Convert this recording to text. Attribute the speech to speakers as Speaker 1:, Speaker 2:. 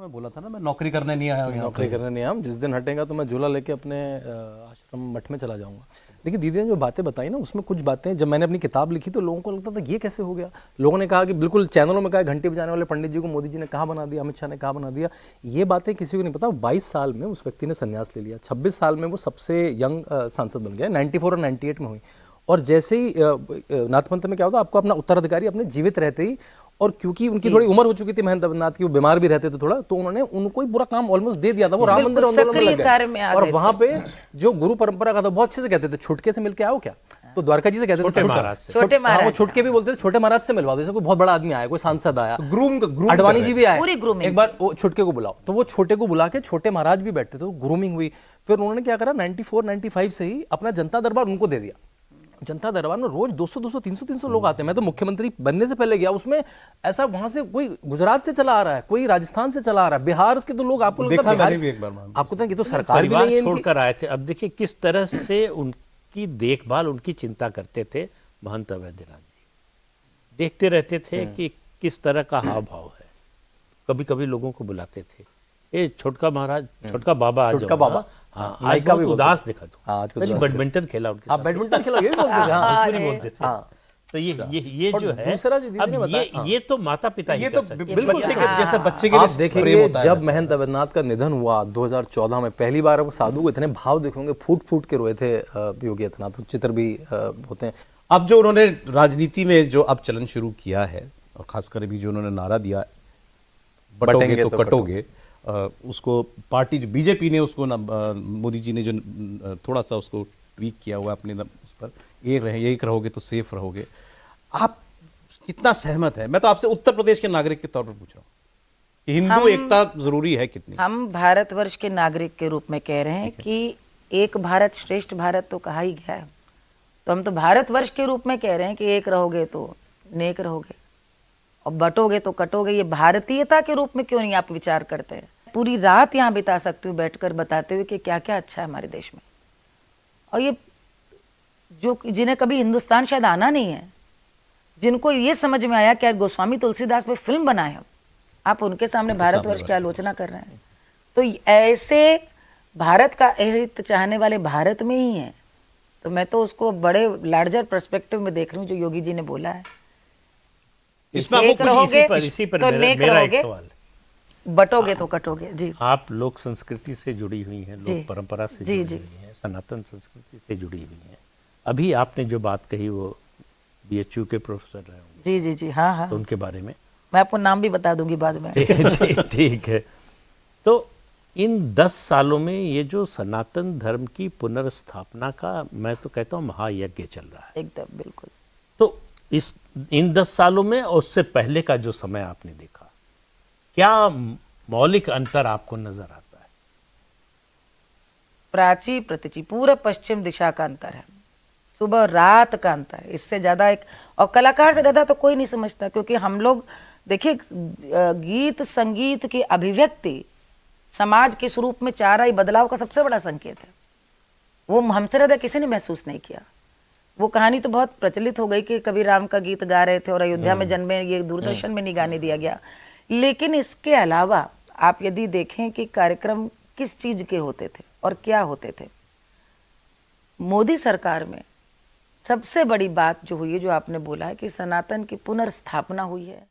Speaker 1: मैं बोला था ना, मैं नौकरी करने नहीं आया हूँ।
Speaker 2: नौकरी करने नहीं आया, जिस दिन हटेगा तो मैं झूला लेके अपने आश्रम मठ में चला जाऊंगा। देखिए दीदी ने जो बातें बताई ना, उसमें कुछ बातें जब मैंने अपनी किताब लिखी तो लोगों को लगता था ये कैसे हो गया। लोगों ने कहा कि बिल्कुल चैनलों में कहा घंटी बजाने वाले पंडित जी को मोदी जी ने कहाँ बना दिया, अमित शाह ने कहाँ बना दिया। ये बातें किसी को नहीं पता। 22 साल में उस व्यक्ति ने संन्यास ले लिया, 26 साल में वो सबसे यंग सांसद बन गया, 94 और 98 में हुई। और जैसे ही नाथपंथ में क्या होता, आपको अपना उत्तराधिकारी अपने जीवित रहते ही, और क्योंकि उनकी थोड़ी उम्र हो चुकी थी महेंद्र नाथ की, वो बीमार भी रहते थे थोड़ा, तो उन्होंने उनको ही पूरा काम ऑलमोस्ट दे दिया था। वो राम मंदिर आंदोलन में लग गए और वहां पे जो गुरु परंपरा का था बहुत अच्छे से कहते थे, छुटके से मिलके आओ क्या, तो द्वारका जी से कहते थे छोटे महाराज, वो छुटके भी बोलते थे छोटे महाराज से मिलवा दो। जैसे कोई बहुत बड़ा आदमी आया, कोई सांसद आया, अडवाणी जी भी आए, एक बार वो छुटके को बुलाओ, तो वो छोटे को बुला के छोटे महाराज भी बैठते थे, ग्रूमिंग हुई। फिर उन्होंने क्या करा, 94-95 से ही अपना जनता दरबार उनको दे दिया। जनता दरबार में रोज 200-200, 300-300 लोग आते हैं। मैं तो मुख्यमंत्री बनने से पहले गया, उसमें ऐसा वहां से कोई गुजरात से चला आ रहा है, कोई राजस्थान से चला आ रहा है, बिहार के तो लोग आपको लगता है आपको तो सरकार भी नहीं है,
Speaker 3: छोड़कर आए थे। अब देखिए किस तरह से उनकी देखभाल, उनकी चिंता करते थे महंत अवैधनाथ जी। देखते रहते थे कि किस तरह का हाव भाव है। कभी कभी लोगों को बुलाते थे, ए छोटका महाराज, छोटका बाबा,
Speaker 2: छोटका बाबा,
Speaker 3: हाँ, आज का भी उदास दिखा तो बैडमिंटन खेला उनके साथ।
Speaker 2: बैडमिंटन खेला, ये भी बोलते थे।
Speaker 3: तो ये जो है,
Speaker 2: दूसरा जो दीदी ने बताया,
Speaker 3: ये तो माता पिता
Speaker 1: ये तो बिल्कुल जैसे बच्चे के लिए
Speaker 2: देखेंगे। जब महंत अवैधनाथ का निधन हुआ 2014 में, पहली बार आप साधु को इतने भाव देखेंगे, फूट फूट के रोए थे योगी आदित्यनाथ। चित्र भी होते हैं।
Speaker 1: अब जो उन्होंने राजनीति में जो अब चलन शुरू किया है, और खासकर अभी जो उन्होंने नारा दिया, बटोगे तो कटोगे, उसको पार्टी बीजेपी ने उसको ना, मोदी जी ने जो थोड़ा सा उसको ट्वीक किया हुआ अपने उस पर, एक रहोगे तो सेफ रहोगे। आप कितना सहमत है? मैं तो आपसे उत्तर प्रदेश के नागरिक के तौर पर पूछ रहा हूँ कि हिंदू एकता जरूरी है कितनी?
Speaker 4: हम भारतवर्ष के नागरिक के रूप में कह रहे हैं कि एक भारत श्रेष्ठ भारत तो कहा ही गया है, तो हम तो भारतवर्ष के रूप में कह रहे हैं कि एक रहोगे तो नेक रहोगे और बटोगे तो कटोगे। ये भारतीयता के रूप में क्यों नहीं आप विचार करते हैं? पूरी रात यहाँ बिता सकती हूँ बैठकर बताते हुए कि क्या क्या अच्छा है हमारे देश में। और ये जो जिन्हें कभी हिंदुस्तान शायद आना नहीं है, जिनको ये समझ में आया कि गोस्वामी तुलसीदास पे फिल्म बनाए हम, आप उनके सामने भारतवर्ष की आलोचना कर रहे हैं। तो ऐसे भारत का हित चाहने वाले भारत में ही हैं। तो मैं तो उसको बड़े लार्जर पर्सपेक्टिव में देख रही हूँ जो योगी जी ने बोला है।
Speaker 3: एक रहोगे तो नेक रहोगे,
Speaker 4: बटोगे तो कटोगे। जी,
Speaker 3: आप लोक संस्कृति से जुड़ी हुई हैं, लोक परंपरा से जुड़ी हुई हैं, सनातन संस्कृति से जुड़ी हुई हैं। अभी आपने जो बात कही वो BHU के प्रोफेसर रहे होंगे।
Speaker 4: जी जी जी, हाँ हाँ,
Speaker 3: तो उनके बारे में
Speaker 4: मैं आपको नाम भी बता दूंगी बाद में।
Speaker 3: ठीक है। तो इन 10 सालों में ये जो सनातन धर्म की पुनर्स्थापना का, मैं तो कहता हूँ महायज्ञ चल रहा है
Speaker 4: एकदम बिल्कुल।
Speaker 3: तो इन 10 सालों में और उससे पहले का जो समय आपने देखा, क्या मौलिक अंतर आपको नजर आता है?
Speaker 4: प्राची प्रतिची, पूर्व पश्चिम दिशा का अंतर है, सुबह रात का अंतर है, इससे ज्यादा एक, और कलाकार से ज्यादा तो कोई नहीं समझता। क्योंकि हम लोग देखिए, गीत संगीत की अभिव्यक्ति समाज के स्वरूप में चाह रही बदलाव का सबसे बड़ा संकेत है। वो हमसे ज्यादा किसी ने महसूस नहीं किया। वो कहानी तो बहुत प्रचलित हो गई कि कबीर राम का गीत गा रहे थे और अयोध्या में जन्मे, ये दूरदर्शन में नहीं गाने दिया गया। लेकिन इसके अलावा आप यदि देखें कि कार्यक्रम किस चीज के होते थे और क्या होते थे, मोदी सरकार में सबसे बड़ी बात जो हुई है, जो आपने बोला है कि सनातन की पुनर्स्थापना हुई है।